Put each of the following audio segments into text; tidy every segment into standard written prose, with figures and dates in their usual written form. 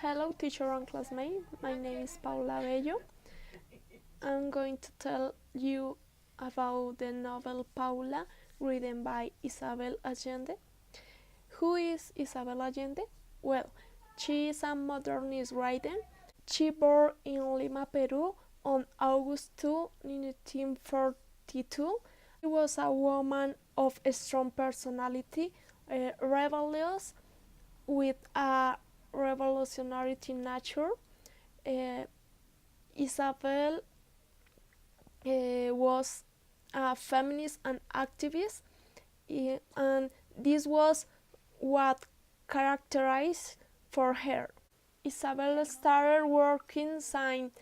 Hello, teacher and classmate. My name is Paula. I'm going to tell you about the novel Paula, written by Isabel Allende. Who is Isabel Allende? Well, she is a modernist writer. She born in Lima, Peru on August 2, 1942. She was a woman of a strong personality, rebellious, with a revolutionary nature. Uh, Isabel was a feminist and activist, and this was what characterized for her. Isabel started working since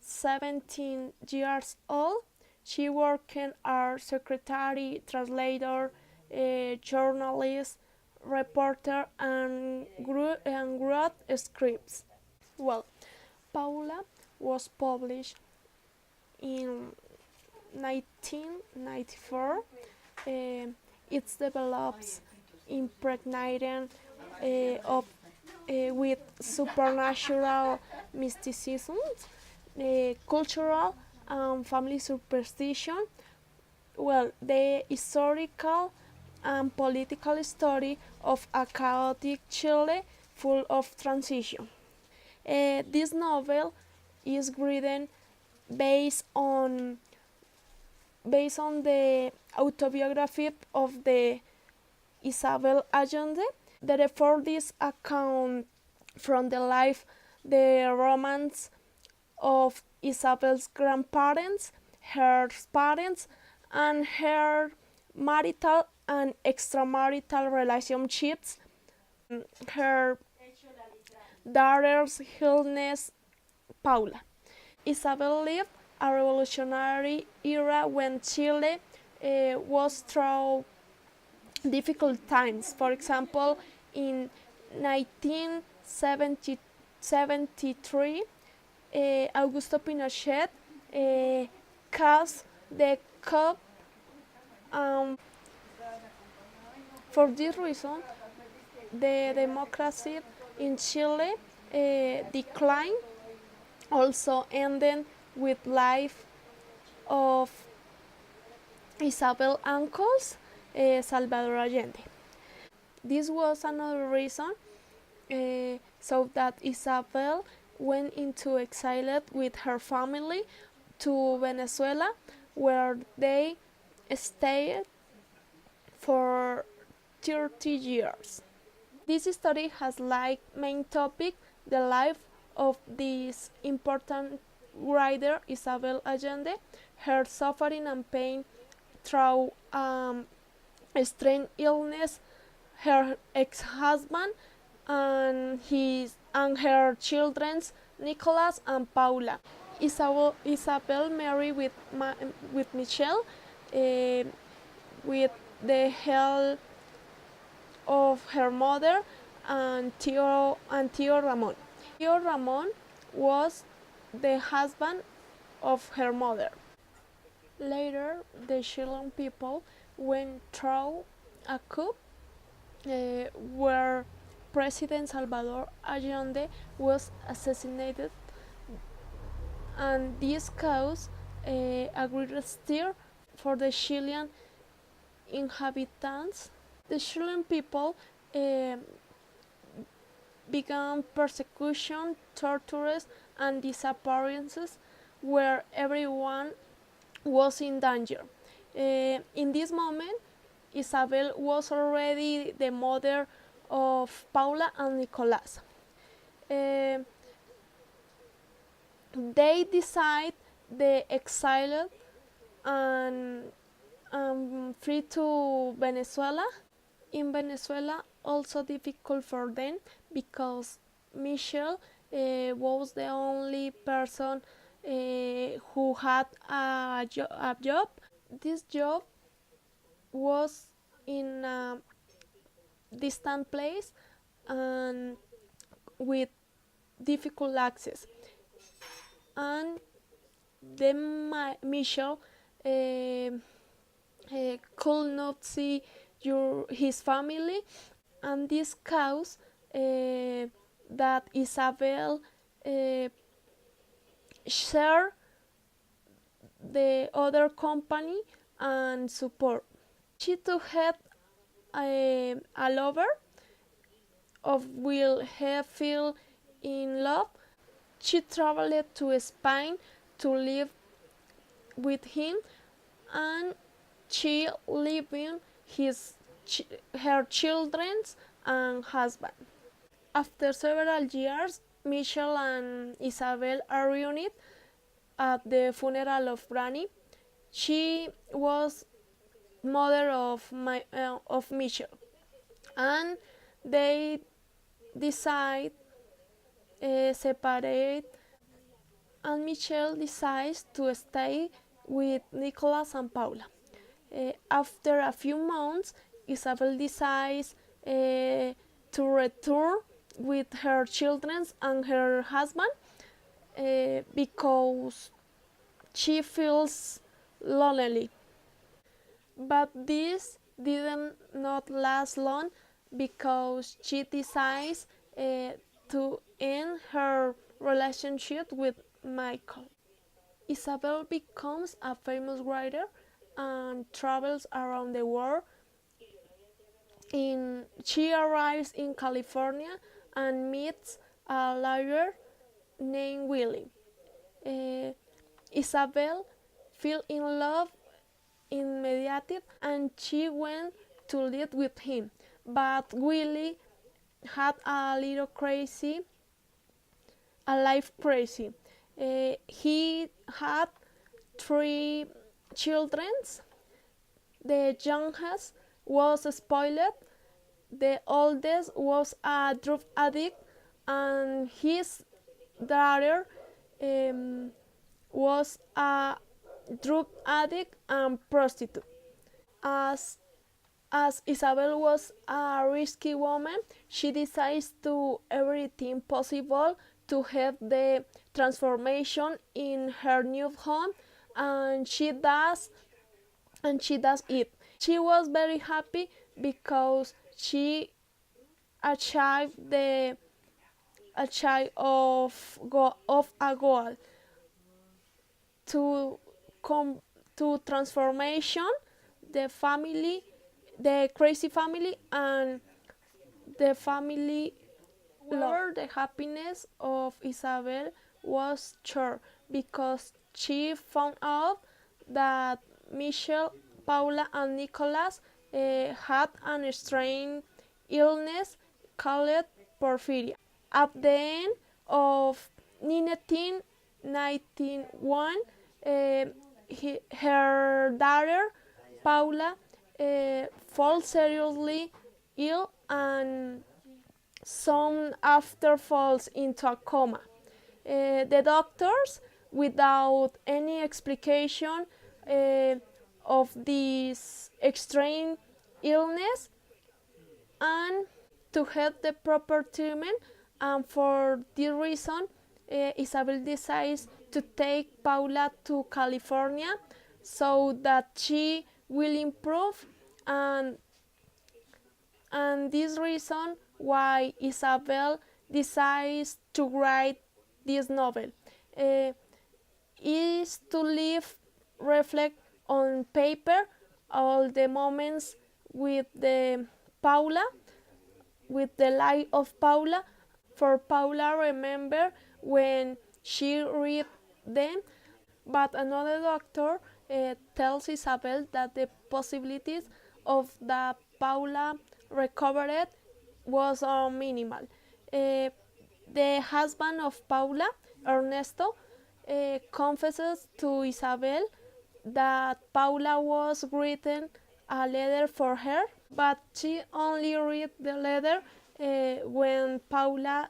17 years old. She worked as secretary, translator, journalist, reporter, and wrote scripts. Well, Paula was published in 1994. It develops impregnated of with supernatural mysticism, cultural and family superstition. Well, the historical and political story of a chaotic Chile full of transition. This novel is written based on the autobiography of the Isabel Allende. Therefore, this account from the life, the romance of Isabel's grandparents, her parents, and her marital and extramarital relationships, her daughter's illness, Paula. Isabel lived a revolutionary era when Chile was through difficult times. For example, in 1973, Augusto Pinochet caused the coup. For this reason, the democracy in Chile declined, also ending with life of Isabel uncles, Salvador Allende. This was another reason so that Isabel went into exile with her family to Venezuela, where they stayed for 30 years. This story has like main topic the life of this important writer Isabel Allende, her suffering and pain through extreme illness, her ex-husband, and her children's Nicolas and Paula. Isabel married with Michelle, with the help of her mother and Tío Ramon. Tío Ramon was the husband of her mother. Later, the Chilean people went through a coup where President Salvador Allende was assassinated, and this caused a great stir for the Chilean inhabitants. The Chilean people began persecution, tortures, and disappearances where everyone was in danger. In this moment, Isabel was already the mother of Paula and Nicolas. They decide the exiled and flee to Venezuela. In Venezuela, also difficult for them because Michelle was the only person who had a job. This job was in a distant place and with difficult access. And then Michelle could not see his family, and this caused that Isabel share the other company and support. She too had a lover of will he feel in love. She traveled to Spain to live with him, and she living her children and husband. After several years, Michelle and Isabel are reunited at the funeral of Granny. She was mother of Michelle, and they decide separate, and Michelle decides to stay with Nicholas and Paula. After a few months, Isabel decides to return with her children and her husband because she feels lonely. But this didn't not last long because she decides to end her relationship with Michael. Isabel becomes a famous writer and travels around the world. She arrives in California and meets a lawyer named Willie. Isabel fell in love immediately and she went to live with him. But Willie had a life crazy. He had 3 children. The youngest was spoiled, the oldest was a drug addict, and his daughter was a drug addict and prostitute. As as Isabel was a risky woman, she decides to do everything possible to have the transformation in her new home, and she does it. She was very happy because she achieved a child of a goal to come to transformation the crazy family and the family. However, the happiness of Isabel was short because she found out that Michelle, Paula, and Nicholas had an strange illness called porphyria. At the end of 1991, her daughter, Paula, falls seriously ill and soon after falls into a coma. The doctors, without any explication of this extreme illness, and to have the proper treatment, and for this reason, Isabel decides to take Paula to California so that she will improve, and this reason why Isabel decides to write this novel is to reflect on paper all the moments with the life of Paula. For Paula, remember when she read them, but another doctor tells Isabel that the possibilities of that Paula recovered was minimal. The husband of Paula, Ernesto, confesses to Isabel that Paula was written a letter for her, but she only read the letter when Paula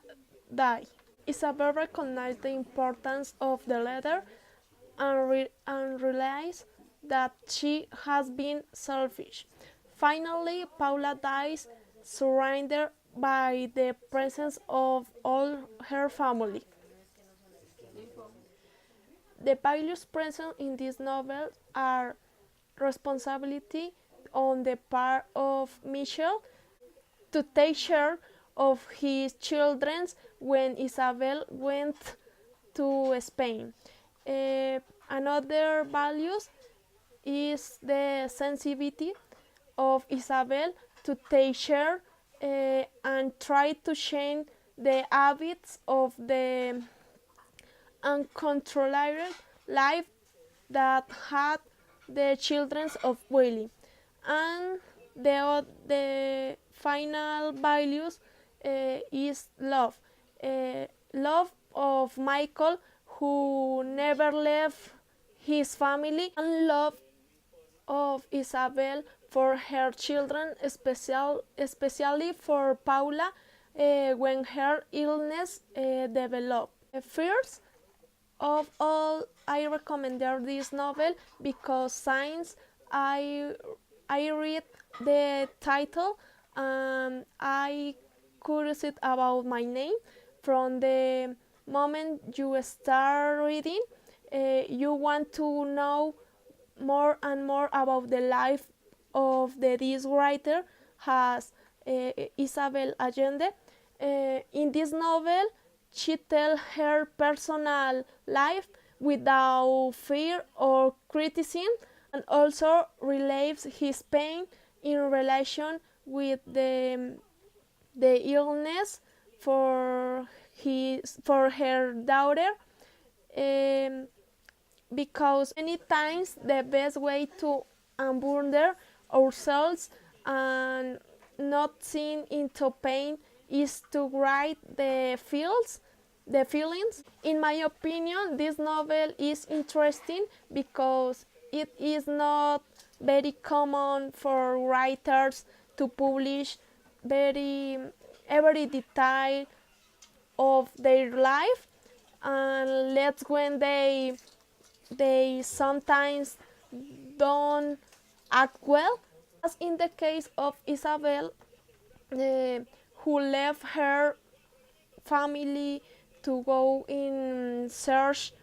died. Isabel recognized the importance of the letter and realized that she has been selfish. Finally, Paula dies, surrounded by the presence of all her family. The values present in this novel are responsibility on the part of Michelle to take care of his children when Isabel went to Spain. Another values is the sensitivity of Isabel to take care and try to change the habits of the uncontrolled life that had the children of Willie. And the final values is love. Love of Michael, who never left his family, and love of Isabel for her children, especially for Paula when her illness developed. First of all, I recommend this novel because since I read the title and I curious about my name. From the moment you start reading, you want to know more and more about the life of this writer, has Isabel Allende. In this novel, she tells her personal life without fear or criticism, and also relieves his pain in relation with the illness for her daughter. Because many times the best way to unburden ourselves and not sink into pain is to write the feelings. In my opinion, this novel is interesting because it is not very common for writers to publish every detail of their life, and that's when they sometimes don't act well, as in the case of Isabel, who left her family to go in search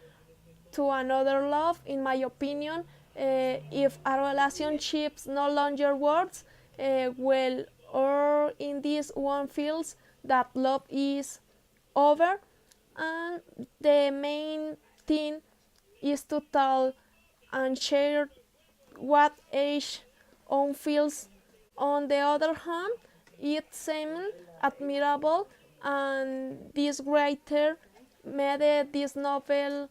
to another love. In my opinion, if a relationship no longer works well, or in this one feels that love is over, and the main thing is to tell and share what each one feels. On the other hand, it seems admirable, and this writer made this novel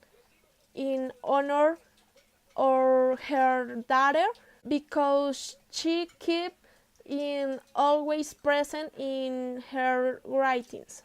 in honor of her daughter, because she kept in always present in her writings.